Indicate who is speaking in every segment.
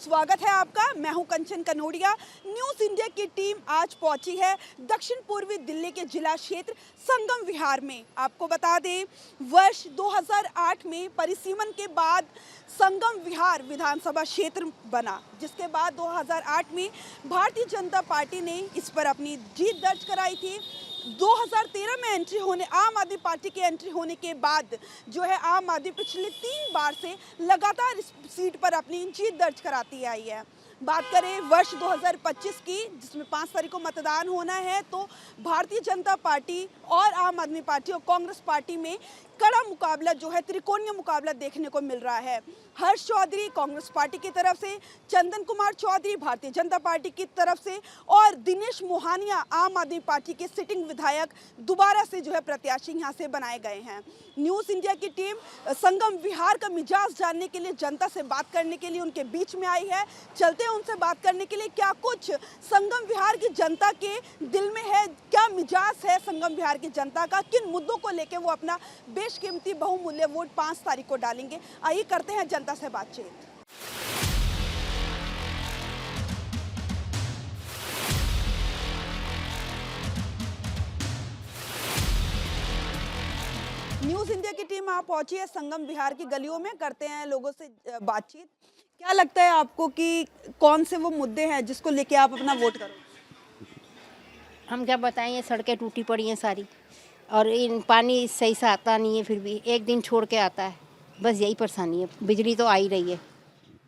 Speaker 1: स्वागत है आपका। मैं हूं कंचन कनोडिया। न्यूज़ इंडिया की टीम आज पहुंची है दक्षिण पूर्वी दिल्ली के जिला क्षेत्र संगम विहार में। आपको बता दें, वर्ष 2008 में परिसीमन के बाद संगम विहार विधानसभा क्षेत्र बना, जिसके बाद 2008 में भारतीय जनता पार्टी ने इस पर अपनी जीत दर्ज कराई थी। 2013 में एंट्री होने आम आदमी पार्टी की एंट्री होने के बाद जो है आम आदमी पिछले 3 बार से लगातार इस सीट पर अपनी जीत दर्ज कराती आई है। बात करें वर्ष 2025 की, जिसमें 5 तारीख को मतदान होना है, तो भारतीय जनता पार्टी और आम आदमी पार्टी और कांग्रेस पार्टी में कड़ा मुकाबला जो है, त्रिकोणीय मुकाबला देखने को मिल रहा है। हर्ष चौधरी कांग्रेस पार्टी की तरफ से, चंदन कुमार चौधरी भारतीय जनता पार्टी की तरफ से और दिनेश मोहानिया आम आदमी पार्टी के सिटिंग विधायक दोबारा से जो है प्रत्याशी यहां से बनाए गए हैं। न्यूज़ इंडिया की टीम संगम विहार का मिजाज जानने के लिए, जनता से बात करने के लिए उनके बीच में आई है। चलते हैं उनसे बात करने के लिए, क्या कुछ संगम विहार की जनता के दिल में है, क्या मिजाज है संगम विहार की जनता का, किन मुद्दों को लेकर वो अपना बेशकीमती बहुमूल्य वोट 5 तारीख को डालेंगे। आइए करते हैं जनता से बातचीत। न्यूज़ इंडिया की टीम आप पहुंची है संगम विहार की गलियों में, करते हैं लोगों से बातचीत। क्या लगता है आपको कि कौन से वो मुद्दे हैं जिसको लेके आप अपना वोट करोगे?
Speaker 2: हम क्या बताएं, ये सड़कें टूटी पड़ी हैं सारी, और इन पानी सही से आता नहीं है, फिर भी एक दिन छोड़ के आता है। बस यही परेशानी है। बिजली तो आ ही रही है।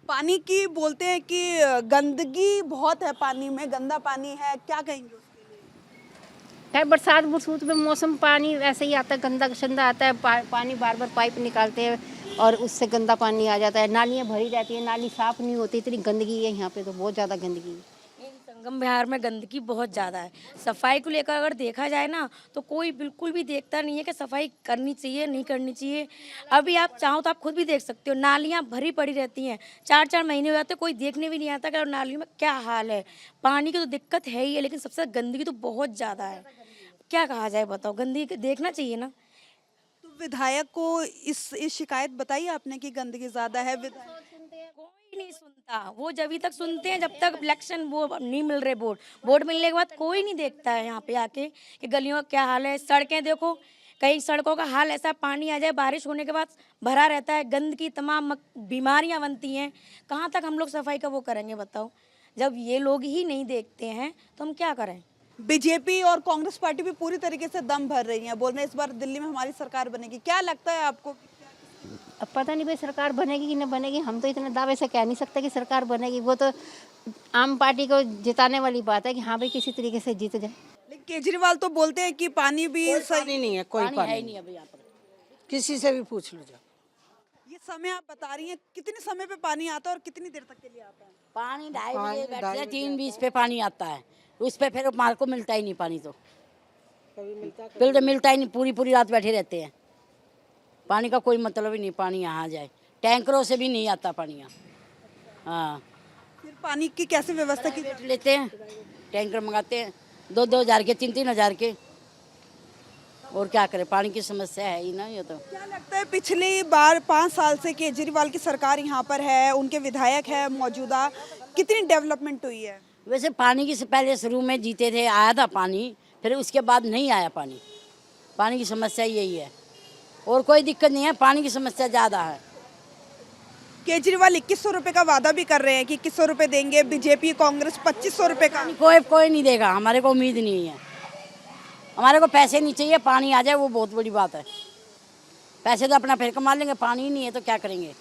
Speaker 1: पानी की बोलते हैं कि गंदगी बहुत है, पानी में गंदा पानी है, क्या कहेंगे उसके लिए?
Speaker 2: खैर बरसात बरसूत में मौसम पानी ऐसे ही आता है, गंदा शंदा आता है। पानी बार बार पाइप निकालते हैं और उससे गंदा पानी आ जाता है। नालियाँ भरी रहती है, नाली साफ़ नहीं होती, इतनी गंदगी है यहाँ पे, तो बहुत ज़्यादा गंदगी है।
Speaker 3: संगम विहार में गंदगी बहुत ज़्यादा है। सफाई को लेकर अगर देखा जाए ना, तो कोई बिल्कुल भी देखता नहीं है कि सफाई करनी चाहिए नहीं करनी चाहिए। अभी आप चाहो तो आप खुद भी देख सकते हो, नालियाँ भरी पड़ी रहती हैं, 4-4 महीने हो जाते, कोई देखने भी नहीं आता कि नालियों में क्या हाल है। पानी की तो दिक्कत है ही है, लेकिन सबसे गंदगी तो बहुत ज़्यादा है। क्या कहा जाए बताओ, गंदगी देखना चाहिए ना।
Speaker 1: तो विधायक को इस शिकायत बताई आपने कि गंदगी ज्यादा है?
Speaker 3: कोई नहीं सुनता, वो जब तक सुनते हैं जब तक इलेक्शन वो नहीं मिल रहे वोट मिलने के बाद कोई नहीं देखता है यहाँ पे आके कि गलियों का क्या हाल है। सड़कें देखो, कई सड़कों का हाल ऐसा, पानी आ जाए बारिश होने के बाद भरा रहता है, गंदगी, तमाम बीमारियाँ बनती हैं। कहाँ तक हम लोग सफाई का वो करेंगे बताओ? जब ये लोग ही नहीं देखते हैं तो हम क्या करें?
Speaker 1: बीजेपी और कांग्रेस पार्टी भी पूरी तरीके से दम भर रही है, बोल रहे हैं इस बार दिल्ली में हमारी सरकार बनेगी। क्या लगता है आपको?
Speaker 2: अब पता नहीं भाई सरकार बनेगी कि न बनेगी, हम तो इतने दावे से कह नहीं सकते कि सरकार बनेगी। वो तो आम पार्टी को जिताने वाली बात है कि हाँ भाई किसी तरीके से जीत जाए।
Speaker 1: लेकिन केजरीवाल तो बोलते हैं कि पानी भी
Speaker 4: पानी नहीं है, कोई पानी
Speaker 2: है ही नहीं अभी यहाँ पर।
Speaker 4: किसी से भी पूछ लो जाओ।
Speaker 1: ये समय आप बता रही हैं, कितने समय पे पानी आता है और कितनी देर तक के लिए आता है?
Speaker 5: पानी 2:30 बजे बैठते हैं, 3:20 पे पानी आता है, उस पे फिर माल को मिलता ही नहीं पानी। तो फिर तो मिलता ही नहीं, पूरी पूरी रात बैठे रहते हैं। पानी का कोई मतलब ही नहीं, पानी यहाँ आ जाए, टैंकरों से भी नहीं आता पानी यहाँ। हाँ,
Speaker 1: फिर पानी की कैसे व्यवस्था की?
Speaker 5: रेट लेते हैं, टैंकर मंगाते हैं 2-2 हज़ार के, 3-3 हज़ार के। और क्या करें, पानी की समस्या है ही ना। ये तो
Speaker 1: क्या लगता है पिछली बार 5 साल से केजरीवाल की सरकार यहाँ पर है, उनके विधायक है मौजूदा, कितनी डेवलपमेंट हुई है?
Speaker 5: वैसे पानी की से पहले शुरू में जीते थे, आया था पानी, फिर उसके बाद नहीं आया पानी। पानी की समस्या यही है, और कोई दिक्कत नहीं है, पानी की समस्या ज़्यादा है।
Speaker 1: केजरीवाल 2100 रुपए का वादा भी कर रहे हैं कि 2100 रुपए देंगे, बीजेपी कांग्रेस 2500 रुपए का।
Speaker 5: कोई नहीं देगा, हमारे को उम्मीद नहीं है। हमारे को पैसे नहीं चाहिए, पानी आ जाए वो बहुत बड़ी बात है। पैसे तो अपना फिर कमा लेंगे, पानी ही नहीं है तो क्या करेंगे।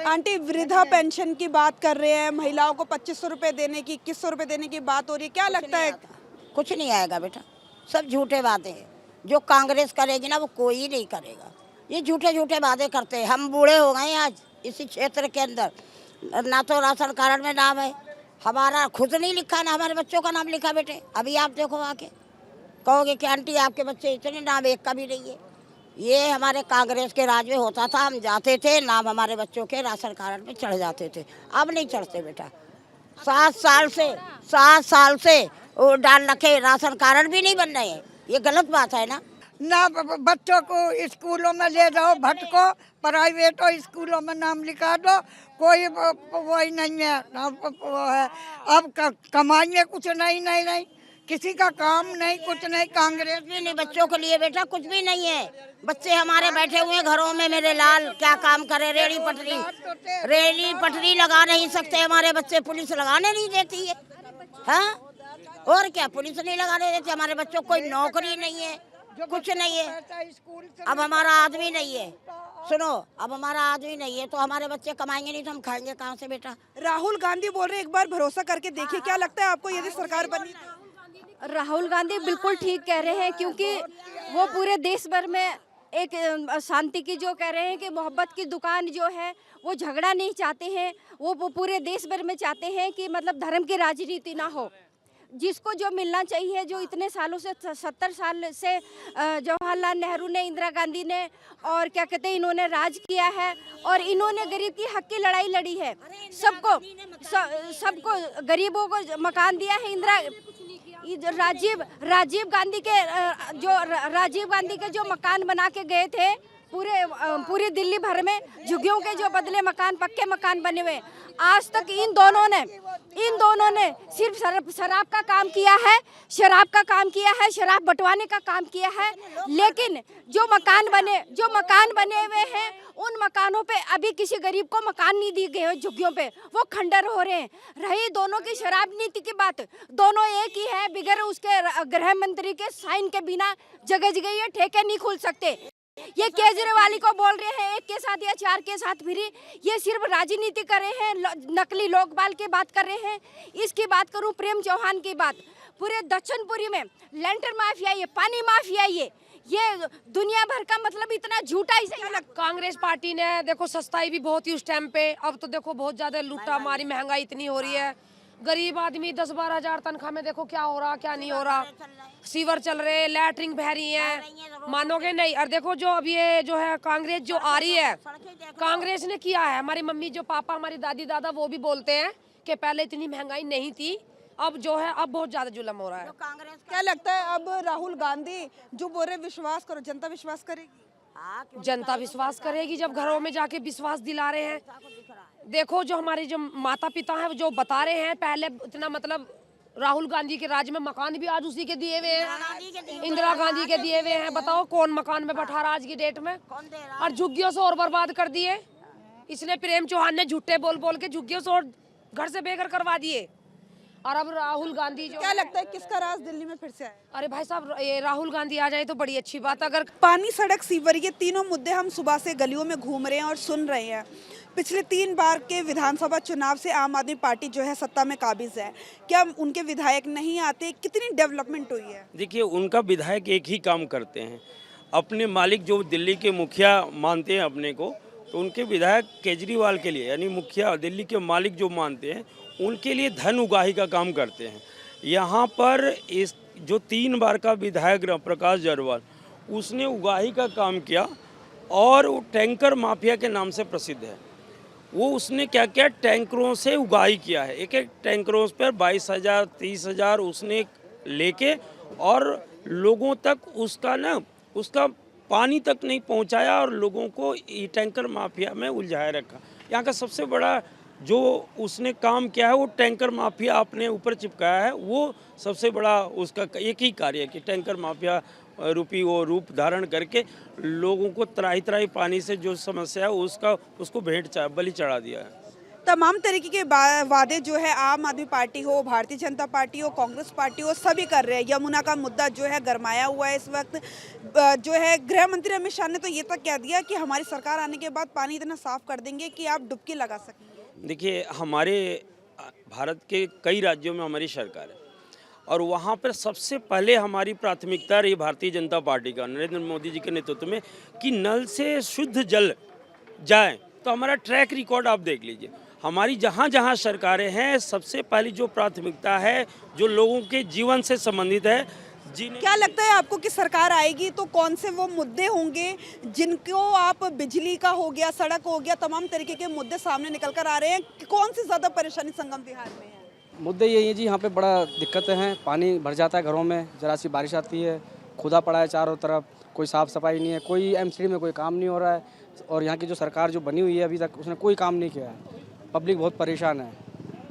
Speaker 1: आंटी, वृद्धा पेंशन की बात कर रहे हैं, महिलाओं को 2500 रुपए देने की, 2100 रुपए देने की बात हो रही है, क्या लगता है?
Speaker 6: कुछ नहीं आएगा बेटा, सब झूठे बातें हैं। जो कांग्रेस करेगी ना वो कोई नहीं करेगा। ये झूठे झूठे वादे करते हैं। हम बूढ़े हो गए आज इसी क्षेत्र के अंदर, ना तो राशन कार्ड में नाम है हमारा, खुद नहीं लिखा, ना हमारे बच्चों का नाम लिखा। बेटे अभी आप देखो आके, कहोगे कि आंटी आपके बच्चे इतने, नाम एक का भी नहीं है। ये हमारे कांग्रेस के राज में होता था, हम जाते थे, नाम हमारे बच्चों के राशन कार्ड में चढ़ जाते थे। अब नहीं चढ़ते बेटा। 7 साल से वो डाल रखे, राशन कार्ड भी नहीं बन रहे हैं। ये गलत बात है ना।
Speaker 7: ना बच्चों को स्कूलों में ले जाओ भटको, प्राइवेट स्कूलों में नाम लिखा दो, कोई वही नहीं है, वो है। अब कमाइए कुछ नहीं, किसी का काम नहीं, कुछ नहीं। कांग्रेस
Speaker 6: भी नहीं बच्चों के लिए बेटा, कुछ भी नहीं है। बच्चे हमारे बैठे हुए हैं घरों में, मेरे लाल क्या काम करे। रेली पटरी लगा नहीं सकते हमारे बच्चे, पुलिस लगाने नहीं देती है। हाँ, और क्या, पुलिस नहीं लगाने देती हमारे बच्चों को। कोई नौकरी नहीं है, कुछ नहीं है। अब हमारा आदमी नहीं है, सुनो, अब हमारा आदमी नहीं है तो हमारे बच्चे कमाएंगे नहीं तो हम खाएंगे कहाँ से बेटा।
Speaker 1: राहुल गांधी बोल रहे एक बार भरोसा करके देखिए, क्या लगता है आपको यदि सरकार बनी?
Speaker 8: राहुल गांधी बिल्कुल ठीक कह रहे हैं, क्योंकि वो पूरे देश भर में एक शांति की जो कह रहे हैं कि मोहब्बत की दुकान जो है वो झगड़ा नहीं चाहते हैं। वो पूरे देश भर में चाहते हैं कि मतलब धर्म की राजनीति ना हो। जिसको जो मिलना चाहिए, जो इतने सालों से 70 साल से जवाहरलाल नेहरू ने, इंदिरा गांधी ने और क्या कहते हैं इन्होंने राज किया है और इन्होंने गरीब की हक की लड़ाई लड़ी है। सबको गरीबों को मकान दिया है। राजीव गांधी के जो मकान बना के गए थे पूरे दिल्ली भर में, झुग्गियों के जो बदले मकान, पक्के मकान बने हुए। आज तक इन दोनों ने सिर्फ शराब का काम किया है, शराब बंटवाने का काम किया है। लेकिन जो मकान बने हुए हैं, उन मकानों पे अभी किसी गरीब को मकान नहीं दिए गए, झुग्गियों पे वो खंडर हो रहे हैं। रही दोनों की शराब नीति की बात, दोनों एक ही है। बिगैर उसके गृह मंत्री के साइन के बिना जगह ये ठेके नहीं खुल सकते। ये केजरीवाल को बोल रहे हैं एक के साथ या 4 के साथ फ्री, ये सिर्फ राजनीति कर रहे हैं, नकली लोकपाल की बात कर रहे हैं। इसकी बात करूं प्रेम चौहान की बात, पूरे दक्षिणपुरी में लेंटर माफिया, ये पानी माफिया, ये दुनिया भर का मतलब इतना झूठा। इसे
Speaker 9: कांग्रेस पार्टी ने देखो सस्ताई भी बहुत ही उस टाइम पे, अब तो देखो बहुत ज्यादा लूटा मारी, महंगाई इतनी हो रही है। गरीब आदमी 10-12 हजार तनख्वाह में देखो क्या हो रहा क्या नहीं हो रहा। सीवर चल रहे, लैटरिंग बह रही है, मानोगे नहीं। और देखो जो अब ये जो है कांग्रेस जो आ रही है, कांग्रेस ने किया है। हमारी मम्मी जो पापा, हमारी दादी दादा वो भी बोलते हैं कि पहले इतनी महंगाई नहीं थी, अब जो है अब बहुत ज्यादा जुल्म हो रहा है।
Speaker 1: क्या लगता है अब राहुल गांधी जो बोल रहे विश्वास करो, जनता विश्वास करेगी?
Speaker 9: जनता विश्वास करेगी जब घरों में जाके विश्वास दिला रहे हैं। देखो जो हमारे जो माता पिता हैं जो बता रहे हैं, पहले इतना मतलब राहुल गांधी के राज में मकान भी आज उसी के दिए हुए हैं, इंदिरा गांधी के दिए हुए हैं। बताओ कौन मकान में बैठा रहा आज की डेट में, और झुग्गियों से और बर्बाद कर दिए। इसने प्रेम चौहान ने झूठे बोल के झुग्गियों से और घर से बेघर करवा दिए। और अब राहुल गांधी जो,
Speaker 1: क्या लगता है किसका राज दिल्ली में फिर से आए?
Speaker 9: अरे भाई साहब, ये राहुल गांधी आ जाए तो बड़ी अच्छी बात। अगर
Speaker 1: पानी, सड़क, सीवर, ये तीनों मुद्दे हम सुबह से गलियों में घूम रहे हैं और सुन रहे हैं। पिछले 3 बार के विधानसभा चुनाव से आम आदमी पार्टी जो है सत्ता में काबिज है। क्या उनके विधायक नहीं आते? कितनी डेवलपमेंट हुई है?
Speaker 10: देखिए, उनका विधायक एक ही काम करते हैं, अपने मालिक जो दिल्ली के मुखिया मानते हैं अपने को, तो उनके विधायक केजरीवाल के लिए, यानी मुखिया दिल्ली के मालिक जो मानते हैं, उनके लिए धन उगाही का काम करते हैं। यहाँ पर इस जो 3 बार का विधायक प्रकाश जायसवाल, उसने उगाही का काम किया और वो टैंकर माफिया के नाम से प्रसिद्ध है। वो उसने क्या किया, टैंकरों से उगाही किया है। एक टैंकरों पर 22,000 30,000 उसने लेके और लोगों तक उसका पानी तक नहीं पहुंचाया और लोगों को ये टैंकर माफिया में उलझाए रखा। यहाँ का सबसे बड़ा जो उसने काम किया है, वो टैंकर माफिया अपने ऊपर चिपकाया है। वो सबसे बड़ा उसका एक ही कार्य है कि टैंकर माफिया रूपी वो रूप धारण करके लोगों को त्राही पानी से जो समस्या है उसको बलि चढ़ा दिया है।
Speaker 1: तमाम तरीके के वादे जो है आम आदमी पार्टी हो, भारतीय जनता पार्टी हो, कांग्रेस पार्टी हो, सभी कर रहे हैं। यमुना का मुद्दा जो है गरमाया हुआ है इस वक्त। जो है गृह मंत्री अमित शाह ने तो ये तक कह दिया कि हमारी सरकार आने के बाद पानी इतना साफ कर देंगे कि आप डुबकी लगा सकेंगे।
Speaker 10: देखिए, हमारे भारत के कई राज्यों में हमारी सरकार है और वहाँ पर सबसे पहले हमारी प्राथमिकता रही भारतीय जनता पार्टी का, नरेंद्र मोदी जी के नेतृत्व में, कि नल से शुद्ध जल जाए। तो हमारा ट्रैक रिकॉर्ड आप देख लीजिए, हमारी जहाँ जहाँ सरकारें हैं, सबसे पहली जो प्राथमिकता है जो लोगों के जीवन से संबंधित है।
Speaker 1: क्या लगता है आपको कि सरकार आएगी तो कौन से वो मुद्दे होंगे जिनको आप, बिजली का हो गया, सड़क हो गया, तमाम तरीके के मुद्दे सामने निकल कर आ रहे हैं, कौन सी ज़्यादा परेशानी संगम विहार में है?
Speaker 11: मुद्दे यही है जी, यहाँ पे बड़ा दिक्कतें हैं। पानी भर जाता है घरों में, जरा सी बारिश आती है, खुदा पड़ा है चारों तरफ। कोई साफ़ सफाई नहीं है, कोई एमसीडी में कोई काम नहीं हो रहा है, और यहाँ की जो सरकार जो बनी हुई है अभी तक उसने कोई काम नहीं किया है। पब्लिक बहुत परेशान है।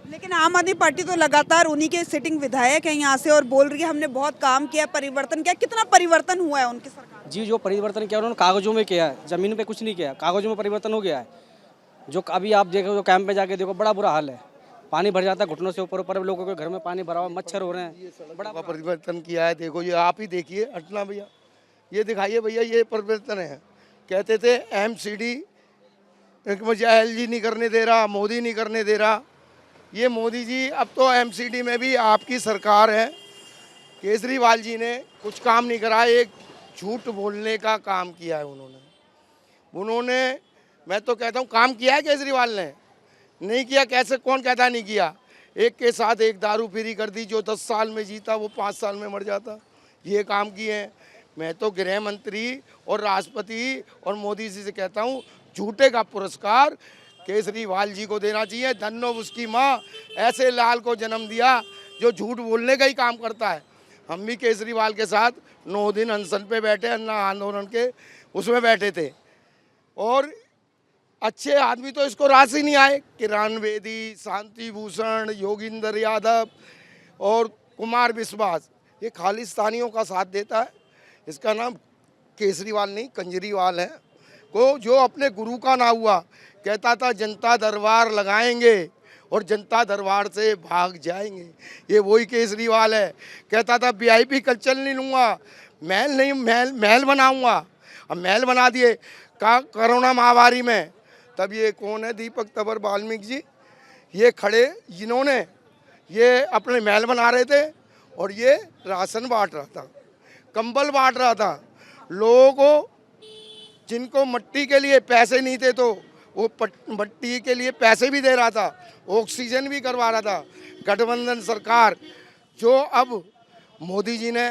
Speaker 1: लेकिन आम आदमी पार्टी तो लगातार उन्हीं के सिटिंग विधायक हैं यहाँ से और बोल रही है हमने बहुत काम किया, परिवर्तन किया। कितना परिवर्तन हुआ है उनकी सरकार?
Speaker 11: जी, जो परिवर्तन किया उन्होंने कागजों में किया है, ज़मीन पे कुछ नहीं किया, कागजों में परिवर्तन हो गया है। जो अभी आप देखो, जो कैंप पे जाके देखो, बड़ा बुरा हाल है, पानी भर जाता है घुटनों से ऊपर ऊपर, लोगों के घर में पानी भरा हुआ, मच्छर हो रहे हैं। बड़ा
Speaker 12: परिवर्तन किया है। देखो ये आप ही देखिए, हटना भैया, ये दिखाइए भैया, ये परिवर्तन है। कहते थे एमसीडी LG नहीं करने दे रहा, मोदी नहीं करने दे रहा। ये मोदी जी, अब तो एमसीडी में भी आपकी सरकार है। केजरीवाल जी ने कुछ काम नहीं करा, एक झूठ बोलने का काम किया है उन्होंने। मैं तो कहता हूँ काम किया है केजरीवाल ने, नहीं किया कैसे, कौन कहता नहीं किया। एक के साथ एक दारू फ्री कर दी, जो 10 साल में जीता वो 5 साल में मर जाता, ये काम किए हैं। मैं तो गृह मंत्री और राष्ट्रपति और मोदी जी से कहता हूँ, झूठे का पुरस्कार केजरीवाल जी को देना चाहिए। धन्नो उसकी माँ, ऐसे लाल को जन्म दिया जो झूठ बोलने का ही काम करता है। हम भी केजरीवाल के साथ 9 दिन अनशन पे बैठे, अन्ना आंदोलन के उसमें बैठे थे, और अच्छे आदमी तो इसको रास ही नहीं आए। किरण बेदी, शांति भूषण, योगिंदर यादव और कुमार विश्वास, ये खालिस्तानियों का साथ देता है। इसका नाम केजरीवाल नहीं, कंजरीवाल है। को जो अपने गुरु का ना हुआ, कहता था जनता दरबार लगाएंगे और जनता दरबार से भाग जाएंगे। ये वही केजरीवाल है। कहता था VIP कल्चर नहीं लूँगा, महल नहीं महल बनाऊँगा। अब महल बना दिए कोरोना महामारी में। तब ये कौन है, दीपक तंवर वाल्मीकि जी, ये खड़े, जिन्होंने ये अपने महल बना रहे थे और ये राशन बांट रहा था, कंबल बांट रहा था लोगों को। जिनको मट्टी के लिए पैसे नहीं थे तो वो मट्टी के लिए पैसे भी दे रहा था, ऑक्सीजन भी करवा रहा था। गठबंधन सरकार जो अब मोदी जी ने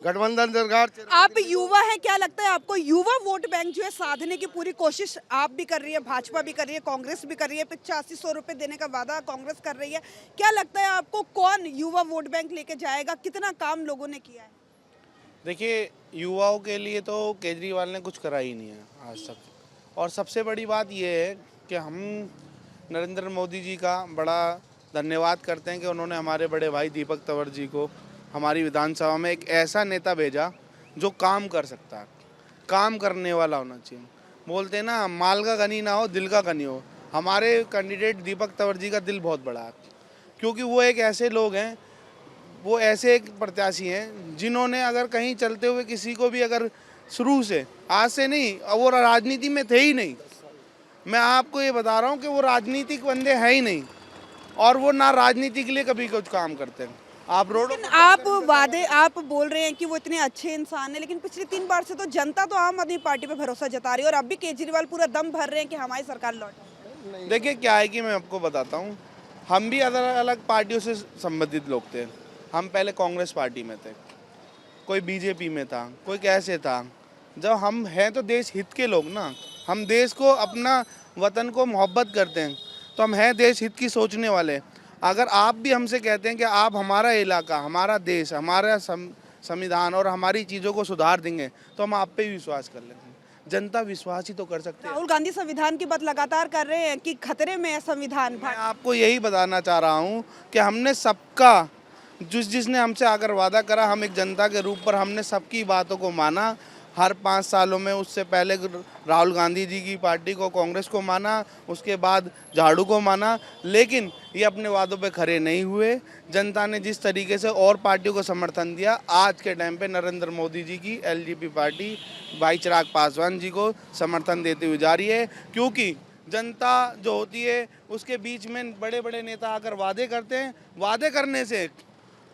Speaker 12: गठबंधन सरकार।
Speaker 1: आप युवा हैं, क्या लगता है आपको युवा वोट बैंक जो है साधने की पूरी कोशिश आप भी कर रही है, भाजपा भी कर रही है, कांग्रेस भी कर रही है, 8500 रुपये देने का वादा कांग्रेस कर रही है। क्या लगता है आपको कौन युवा वोट बैंक लेके जाएगा? कितना काम लोगों ने किया है?
Speaker 13: देखिए, युवाओं के लिए तो केजरीवाल ने कुछ करा ही नहीं है आज तक, और सबसे बड़ी बात यह है कि हम नरेंद्र मोदी जी का बड़ा धन्यवाद करते हैं कि उन्होंने हमारे बड़े भाई दीपक तंवर जी को हमारी विधानसभा में एक ऐसा नेता भेजा जो काम कर सकता है, काम करने वाला होना चाहिए। बोलते हैं ना, माल का गनी ना हो, दिल का गनी हो। हमारे कैंडिडेट दीपक तंवर जी का दिल बहुत बड़ा है, क्योंकि वो एक ऐसे लोग हैं, वो ऐसे एक प्रत्याशी हैं जिन्होंने अगर कहीं चलते हुए किसी को भी अगर शुरू से, आज से नहीं, वो राजनीति में थे ही नहीं। मैं आपको ये बता रहा हूँ कि वो राजनीतिक बंदे हैं ही नहीं, और वो ना राजनीति के लिए कभी कुछ काम करते हैं। आप
Speaker 1: आप बोल रहे हैं कि वो इतने अच्छे इंसान हैं, लेकिन पिछले 3 बार से तो जनता तो आम आदमी पार्टी पे भरोसा जता रही है, और अब भी केजरीवाल पूरा दम भर रहे हैं कि हमारी सरकार लौटे।
Speaker 13: देखिए क्या है कि मैं आपको बताता हूँ, हम भी अलग अलग पार्टियों से संबंधित लोग थे। हम पहले कांग्रेस पार्टी में थे, कोई बीजेपी में था, कोई कैसे था। जब हम हैं तो देश हित के लोग ना, हम देश को, अपना वतन को मोहब्बत करते हैं, तो हम हैं देश हित की सोचने वाले। अगर आप भी हमसे कहते हैं कि आप हमारा इलाका, हमारा देश, हमारा संविधान और हमारी चीज़ों को सुधार देंगे, तो हम आप पे भी विश्वास कर लेते हैं। जनता विश्वास ही तो कर सकते हैं।
Speaker 1: राहुल गांधी संविधान की बात लगातार कर रहे हैं कि खतरे में है संविधान।
Speaker 13: मैं आपको यही बताना चाह रहा हूँ कि हमने सबका, जिसने हमसे आकर वादा करा, हम एक जनता के रूप पर हमने सबकी बातों को माना। हर 5 सालों में, उससे पहले राहुल गांधी जी की पार्टी को, कांग्रेस को माना, उसके बाद झाड़ू को माना, लेकिन ये अपने वादों पे खड़े नहीं हुए। जनता ने जिस तरीके से और पार्टियों को समर्थन दिया, आज के टाइम पे नरेंद्र मोदी जी की LJP पार्टी भाई चिराग पासवान जी को समर्थन देती हुई जा रही है। क्योंकि जनता जो होती है, उसके बीच में बड़े बड़े नेता आकर वादे करते हैं।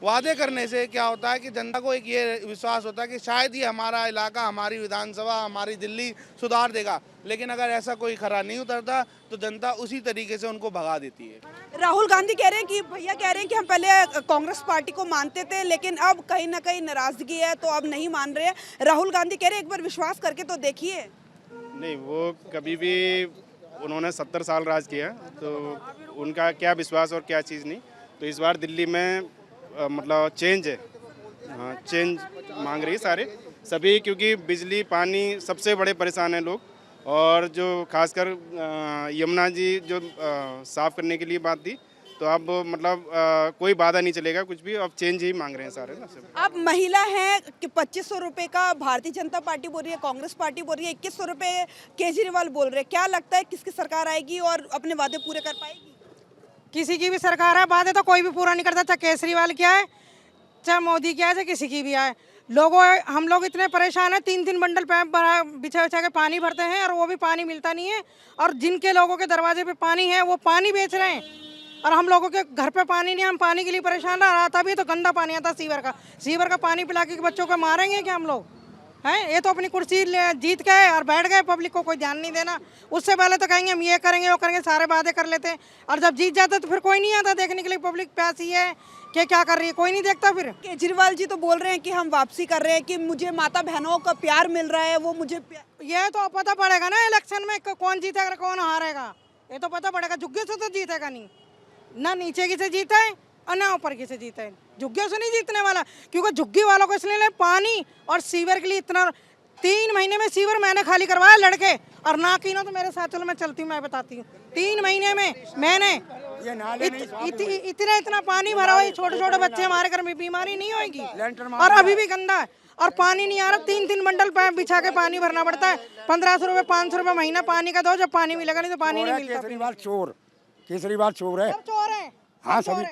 Speaker 13: वादे करने से क्या होता है कि जनता को एक ये विश्वास होता है कि शायद ये हमारा इलाका, हमारी विधानसभा, हमारी दिल्ली सुधार देगा। लेकिन अगर ऐसा कोई खरा नहीं उतरता तो जनता उसी तरीके से उनको भगा देती है।
Speaker 1: राहुल गांधी कह रहे हैं कि भैया कह रहे हैं कि हम पहले कांग्रेस पार्टी को मानते थे, लेकिन अब कहीं ना कहीं नाराजगी है तो अब नहीं मान रहे हैं। राहुल गांधी कह रहे हैं एक बार विश्वास करके तो देखिए।
Speaker 14: नहीं, वो कभी भी, उन्होंने 70 साल राज किया, तो उनका क्या विश्वास और क्या चीज़ नहीं। तो इस बार दिल्ली में मतलब चेंज है, हाँ, चेंज मांग रही है, सभी, क्योंकि बिजली पानी सबसे बड़े परेशान हैं लोग। और जो खासकर यमुना जी जो साफ़ करने के लिए बात थी, तो अब मतलब कोई बाधा नहीं चलेगा कुछ भी, अब चेंज ही मांग रहे हैं सारे ना सब।
Speaker 1: आप महिला हैं कि 2500 रुपये का भारतीय जनता पार्टी बोल रही है, कांग्रेस पार्टी बोल रही है, 2100 रुपये केजरीवाल बोल रहे हैं। क्या लगता है किसकी सरकार आएगी और अपने वादे पूरे कर पाएगी?
Speaker 4: किसी की भी सरकार है, वादे तो कोई भी पूरा नहीं करता, चाहे केजरीवाल क्या है, चाहे मोदी क्या है, चाहे किसी की भी आए। लोगों हम लोग इतने परेशान हैं, 3-3 बंडल बिछा बिछा के पानी भरते हैं और वो भी पानी मिलता नहीं है। और जिनके लोगों के दरवाजे पे पानी है वो पानी बेच रहे हैं, और हम लोगों के घर पे पानी नहीं, हम पानी के लिए परेशान रह रहा था। भी तो गंदा पानी आता सीवर का पानी पिला के बच्चों को मारेंगे क्या हम लोग हैं? ये तो अपनी कुर्सी जीत गए और बैठ गए, पब्लिक को कोई ध्यान नहीं देना। उससे पहले तो कहेंगे हम ये करेंगे वो करेंगे, सारे वादे कर लेते हैं, और जब जीत जाते तो फिर कोई नहीं आता देखने के लिए पब्लिक प्यासी है कि क्या कर रही है, कोई नहीं देखता। फिर
Speaker 1: केजरीवाल जी तो बोल रहे हैं कि हम वापसी कर रहे हैं, कि मुझे माता बहनों का प्यार मिल रहा है, वो मुझे
Speaker 4: ये तो पता पड़ेगा ना इलेक्शन में कौन जीतेगा कौन हारेगा, ये तो पता पड़ेगा। झुग्गियों से तो जीतेगा नहीं, ना नीचे की से जीता है और ना ऊपर की से जीता है, झुग्गियों से नहीं जीतने वाला। क्योंकि झुग्गी वालों को इसलिए पानी और सीवर के लिए इतना 3 महीने में सीवर मैंने खाली करवाया लड़के, और ना की ना तो मेरे साथ चलो मैं चलती हूँ, मैं बताती हूँ। 3 महीने में मैंने इतना पानी भरा हुआ, छोटे छोटे बच्चे हमारे घर में, बीमारी नहीं होगी। और अभी भी गंदा है और पानी नहीं आ रहा, 3-3 बंडल बिछा के पानी भरना पड़ता है। 1500 रुपये 500 रुपये महीना पानी का दो, जब पानी मिलेगा नहीं तो पानी नहीं मिलता।
Speaker 15: केजरीवाल चोर, केजरीवाल चोर है।
Speaker 4: चोर है,
Speaker 15: हाँ सभी,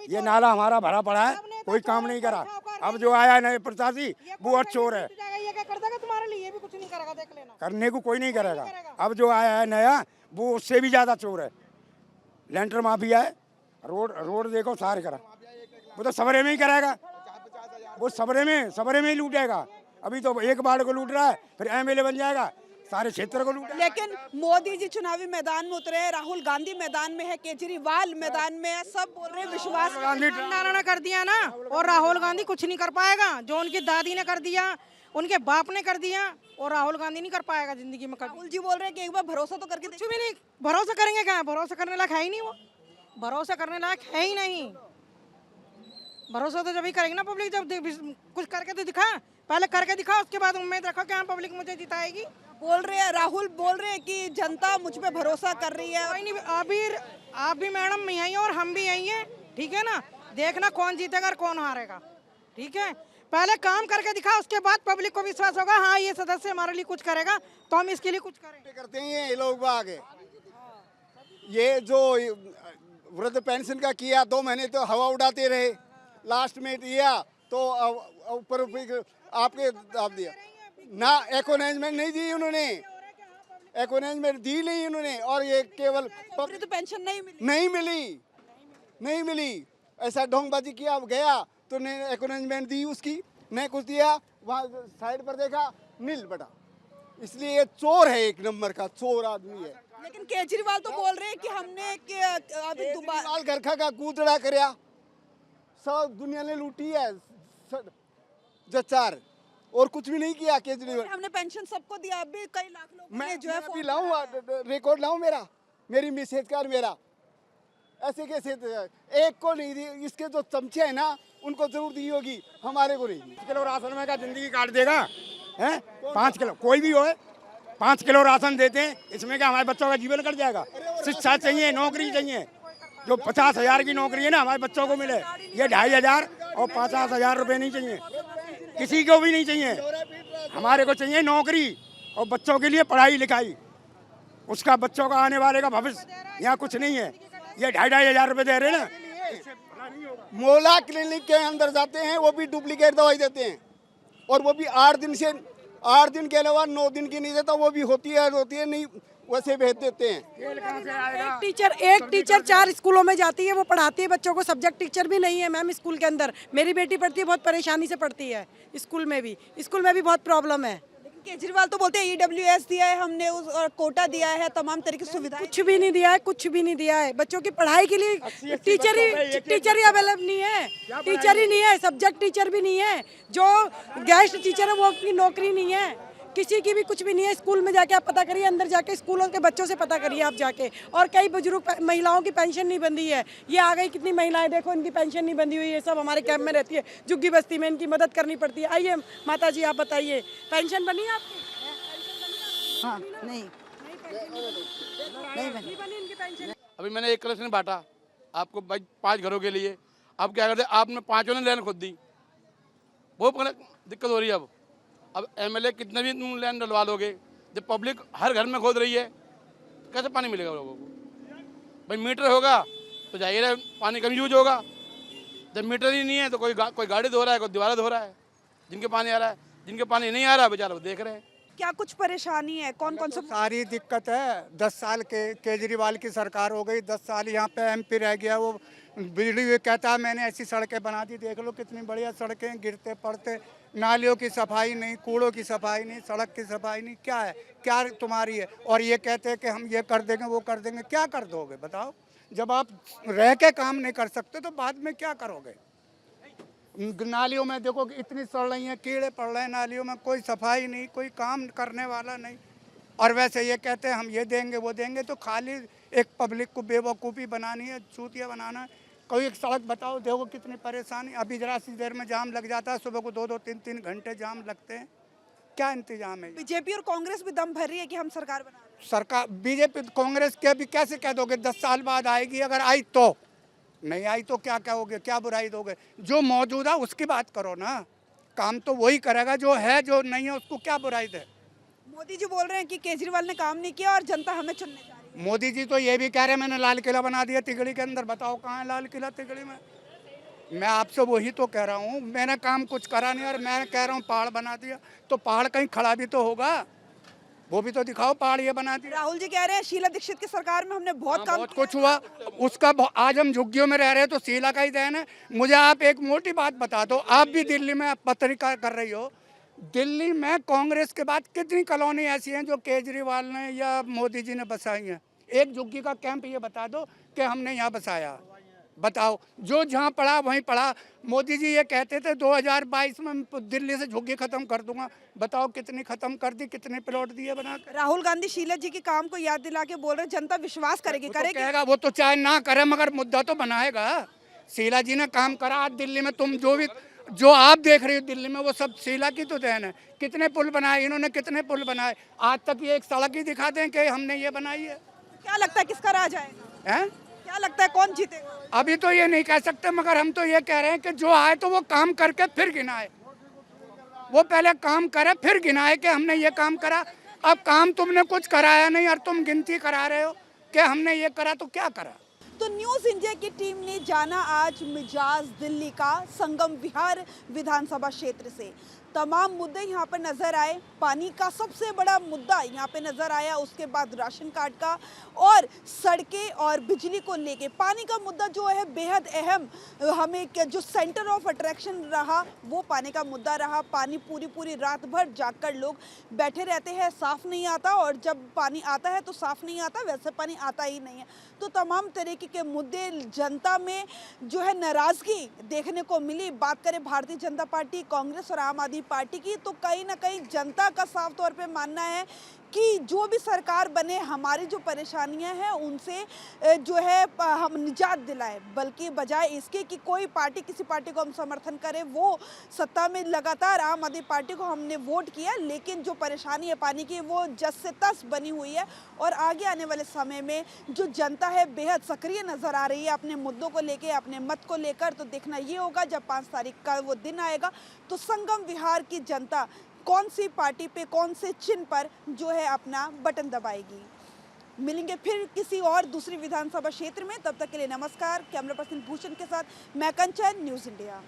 Speaker 15: ये नाला हमारा भरा पड़ा है, कोई काम नहीं करा। अब जो आया नए प्रत्याशी वो चोर है,
Speaker 4: ये क्या कर देगा तुम्हारे लिए, ये भी कुछ नहीं करेगा, देख लेना।
Speaker 15: करने को कोई नहीं करेगा। अब जो आया है नया वो उससे भी ज्यादा चोर है, लेंटर माफिया है। रोड देखो सारे करा, वो तो सबरे में ही करेगा, वो सबरे में ही लूटेगा। अभी तो एक बार को लूट रहा है, फिर एमएलए बन जाएगा, सारे क्षेत्र को लूट।
Speaker 1: लेकिन मोदी जी चुनावी मैदान में उतरे हैं, राहुल गांधी मैदान में है, केजरीवाल मैदान में है, सब बोल रहे हैं विश्वास
Speaker 4: ने कर दिया ना, और राहुल गांधी कुछ नहीं कर पाएगा। जो उनकी दादी ने कर दिया, उनके बाप ने कर दिया, और राहुल गांधी नहीं कर पाएगा जिंदगी में।
Speaker 1: राहुल जी बोल रहे हैं कि एक बार भरोसा तो करके,
Speaker 4: कुछ भी नहीं भरोसा करेंगे, क्या भरोसा करने लायक है ही नहीं, वो भरोसा करने लायक है ही नहीं। भरोसा तो जब ही करेंगे ना पब्लिक, जब कुछ करके तो दिखा, पहले करके दिखा, उसके बाद उम्मीद रखो कि हाँ पब्लिक मुझे जिताएगी।
Speaker 1: बोल रहे हैं राहुल, बोल रहे हैं कि जनता मुझ पे भरोसा कर रही है।
Speaker 4: कोई नहीं, आप भी मैडम यही हैं और हम भी यही हैं, ठीक है ना। देखना कौन जीतेगा और कौन हारेगा, ठीक है। पहले काम करके दिखा, उसके बाद पब्लिक को विश्वास होगा हाँ ये सदस्य हमारे लिए कुछ करेगा, तो हम इसके लिए कुछ करें।
Speaker 15: करते हैं ये लोग आगे, ये जो वृद्ध पेंशन का किया 2 महीने तो हवा उड़ाते रहे, लास्ट में दिया तो ऊपर आपके दाब दिया ना, एक्नॉलेजमेंट नहीं दी उन्होंने, एक्नॉलेजमेंट दी नहीं उन्होंने। और ये केवल
Speaker 1: तो पेंशन
Speaker 15: नहीं मिली, ऐसा ढोंगबाजी किया, गया तो ने एक्नॉलेजमेंट दी उसकी, नहीं कुछ दिया, वहाँ साइड पर देखा नील बटा। इसलिए ये चोर है, एक नंबर का चोर आदमी है।
Speaker 1: लेकिन केजरीवाल तो बोल रहे हैं कि हमने अभी
Speaker 15: दोबारा गरखा का कूदड़ा करया, सब दुनिया ने लूटी है जचार, और कुछ भी नहीं किया केजरीवाल।
Speaker 1: हमने पेंशन सबको दिया, अभी कई लाख लोग
Speaker 15: मैं
Speaker 1: जो है
Speaker 15: अभी लाऊं रिकॉर्ड लाऊं, मेरी मैसेज कर, मेरा ऐसे कैसे एक को नहीं दी, इसके जो चमचे हैं ना उनको जरूर दी होगी, हमारे को नहीं। 5 किलो राशन में का जिंदगी काट देगा है, 5 किलो कोई भी हो, 5 किलो राशन देते हैं, इसमें क्या हमारे बच्चों का जीवन कट जाएगा। शिक्षा चाहिए, नौकरी चाहिए, जो 50,000 की नौकरी है ना हमारे बच्चों को मिले, ये 2,500 और 50,000 रुपये नहीं चाहिए, किसी को भी नहीं चाहिए। हमारे को चाहिए नौकरी और बच्चों के लिए पढ़ाई लिखाई, उसका बच्चों का आने वाले का भविष्य। यहाँ कुछ नहीं है, ये 2,500 रुपये दे रहे हैं ना। मोला क्लिनिक के अंदर जाते हैं, वो भी डुप्लीकेट दवाई देते हैं, और वो भी 8 दिन के अलावा 9 दिन की नहीं देता, वो भी होती है नहीं, वैसे भेज देते हैं।
Speaker 8: एक टीचर 4 स्कूलों में जाती है, वो पढ़ाती है बच्चों को, सब्जेक्ट टीचर भी नहीं है मैम स्कूल के अंदर। मेरी बेटी पढ़ती है, बहुत परेशानी से पढ़ती है, स्कूल में भी बहुत प्रॉब्लम है।
Speaker 1: केजरीवाल तो बोलते हैं EWS दिया है हमने, और कोटा दिया है, तमाम तरह की सुविधा।
Speaker 8: कुछ भी नहीं दिया है, बच्चों की पढ़ाई के लिए टीचर ही अवेलेबल नहीं है, टीचर ही नहीं है, सब्जेक्ट टीचर भी नहीं है, जो गेस्ट टीचर है वो की नौकरी नहीं है,
Speaker 4: किसी की भी कुछ भी नहीं है। स्कूल में जाके आप पता करिए, अंदर जाके स्कूलों के बच्चों से पता करिए आप जाके। और कई बुजुर्ग महिलाओं की पेंशन नहीं बंधी है। ये आ गई कितनी महिलाएं, देखो इनकी पेंशन नहीं बंधी हुई है। सब हमारे कैंप में रहती है, झुग्गी बस्ती में, इनकी मदद करनी पड़ती है। आइए माता जी आप बताइए, पेंशन बनी है आपकी?
Speaker 5: हाँ नहीं
Speaker 4: बनी इनकी पेंशन।
Speaker 15: अभी मैंने एक कलेक्शन बांटा आपको 5 घरों के लिए। अब क्या करते, आपने 5 ने लाइन खोद दी, वो दिक्कत हो रही है। अब एमएलए कितने भी तुम लाइन डलवा लोगे, जब पब्लिक हर घर में खोद रही है कैसे पानी मिलेगा लोगों को? भाई मीटर होगा तो जाहिर है पानी कम यूज होगा। जब मीटर ही नहीं है तो कोई गाड़ी धो रहा है, कोई दीवारें धो रहा है। जिनके पानी आ रहा है, जिनके पानी नहीं आ रहा है बेचारा वो देख रहे हैं।
Speaker 1: क्या कुछ परेशानी है? कौन कौन से?
Speaker 7: सारी दिक्कत है। 10 साल के केजरीवाल की सरकार हो गई, 10 साल यहाँ पे एमपी रह गया। वो बिजली कहता है मैंने ऐसी सड़कें बना दी, देख लो कितनी बढ़िया सड़कें, गिरते पड़ते, नालियों की सफाई नहीं, कूड़ों की सफाई नहीं, सड़क की सफाई नहीं। क्या है, क्या तुम्हारी है? और ये कहते हैं कि हम ये कर देंगे वो कर देंगे। क्या कर दोगे बताओ? जब आप रह के काम नहीं कर सकते तो बाद में क्या करोगे? नालियों में देखो कि इतनी सड़ रही हैं, कीड़े पड़ रहे हैं नालियों में, कोई सफाई नहीं, कोई काम करने वाला नहीं। और वैसे ये कहते हैं हम ये देंगे वो देंगे, तो खाली एक पब्लिक को बेवकूफ़ी बनानी है, चूतिया बनाना है। कोई एक सड़क बताओ, देखो कितनी परेशानी। अभी जरा सी देर में जाम लग जाता है, सुबह को 2-2 3-3 घंटे जाम लगते हैं। क्या इंतजाम है?
Speaker 1: बीजेपी और कांग्रेस भी दम भर रही है कि हम सरकार बना रहे हैं।
Speaker 7: सरकार बीजेपी कांग्रेस के भी कैसे कह दोगे? 10 साल बाद आएगी, अगर आई तो, नहीं आई तो क्या कहोगे, क्या बुराई दोगे? जो मौजूदा उसकी बात करो ना, काम तो वही करेगा जो है, जो नहीं है उसको क्या बुराई दे।
Speaker 1: मोदी जी बोल रहे हैं कि केजरीवाल ने काम नहीं किया और जनता हमें चुनने जा रही है।
Speaker 7: मोदी जी तो ये भी कह रहे हैं मैंने लाल किला बना दिया तिगड़ी के अंदर। बताओ कहाँ है लाल किला तिगड़ी में? मैं आपसे वही तो कह रहा हूँ, मैंने काम कुछ करा नहीं और मैं कह रहा हूँ पहाड़ बना दिया, तो पहाड़ कहीं खड़ा भी तो होगा, वो भी तो दिखाओ पहाड़ ये बना दिया।
Speaker 1: राहुल जी कह रहे हैं शीला दीक्षित की सरकार में हमने बहुत काम
Speaker 7: बहुत कुछ हुआ उसका। आज हम झुग्गियों में रह रहे हैं तो शीला का ही देन है। मुझे आप एक मोटी बात बता दो, आप भी दिल्ली में पत्रिका कर रही हो, दिल्ली में कांग्रेस के बाद कितनी कॉलोनी ऐसी हैं जो केजरीवाल ने या मोदी जी ने बसाई हैं? एक झुग्गी का कैंप ये बता दो कि हमने यहाँ बसाया। बताओ, जो जहाँ पढ़ा वहीं पढ़ा। मोदी जी ये कहते थे 2022 में दिल्ली से झुग्गी खत्म कर दूंगा, बताओ कितनी खत्म कर दी, कितने प्लॉट दिए बना कर।
Speaker 1: राहुल गांधी शीला जी के काम को याद दिला के बोल रहे जनता विश्वास करेगी।
Speaker 7: करेगी कहेगा, वो तो चाहे ना करे मगर मुद्दा तो बनाएगा। शीला जी ने काम करा आज दिल्ली में, तुम जो आप देख रही हो दिल्ली में वो सब शीला की तो देन है। कितने पुल बनाए इन्होंने, कितने पुल बनाए, आज तक ये एक सड़क ही दिखा दें कि हमने ये बनाई है।
Speaker 1: क्या लगता है किसका राज आएगा?
Speaker 7: हैं?
Speaker 1: क्या लगता है कौन जीतेगा?
Speaker 7: अभी तो ये नहीं कह सकते, मगर हम तो ये कह रहे हैं कि जो आए तो वो काम करके फिर गिनाए। वो पहले काम करे फिर गिनाए कि हमने ये काम करा। अब काम तुमने कुछ कराया नहीं और तुम गिनती करा रहे हो कि हमने ये करा, तो क्या करा?
Speaker 1: तो न्यूज़ इंडिया की टीम ने जाना आज मिजाज दिल्ली का संगम विहार विधानसभा क्षेत्र से। तमाम मुद्दे यहाँ पर नजर आए। पानी का सबसे बड़ा मुद्दा यहाँ पे नजर आया, उसके बाद राशन कार्ड का और सड़कें और बिजली को लेके पानी का मुद्दा जो है बेहद अहम, हमें जो सेंटर ऑफ अट्रैक्शन रहा वो पानी का मुद्दा रहा। पानी पूरी रात भर जागकर लोग बैठे रहते हैं, साफ़ नहीं आता, और जब पानी आता है तो साफ़ नहीं आता, वैसे पानी आता ही नहीं है। तो तमाम तरीके के मुद्दे, जनता में जो है नाराज़गी देखने को मिली। बात करें भारतीय जनता पार्टी, कांग्रेस और आम आदमी पार्टी की, तो कहीं ना कहीं जनता का साफ तौर पे मानना है कि जो भी सरकार बने हमारी जो परेशानियां हैं उनसे जो है हम निजात दिलाएं, बल्कि बजाय इसके कि कोई पार्टी किसी पार्टी को हम समर्थन करें। वो सत्ता में लगातार आम आदमी पार्टी को हमने वोट किया, लेकिन जो परेशानी है पानी की वो जस से तस बनी हुई है। और आगे आने वाले समय में जो जनता है बेहद सक्रिय नज़र आ रही है अपने मुद्दों को लेकर, अपने मत को लेकर। तो देखना ये होगा जब 5 तारीख का वो दिन आएगा तो संगम विहार की जनता कौन सी पार्टी पे, कौन से चिन्ह पर जो है अपना बटन दबाएगी। मिलेंगे फिर किसी और दूसरी विधानसभा क्षेत्र में, तब तक के लिए नमस्कार। कैमरा पर्सन भूषण के साथ मैं कंचन, न्यूज़ इंडिया।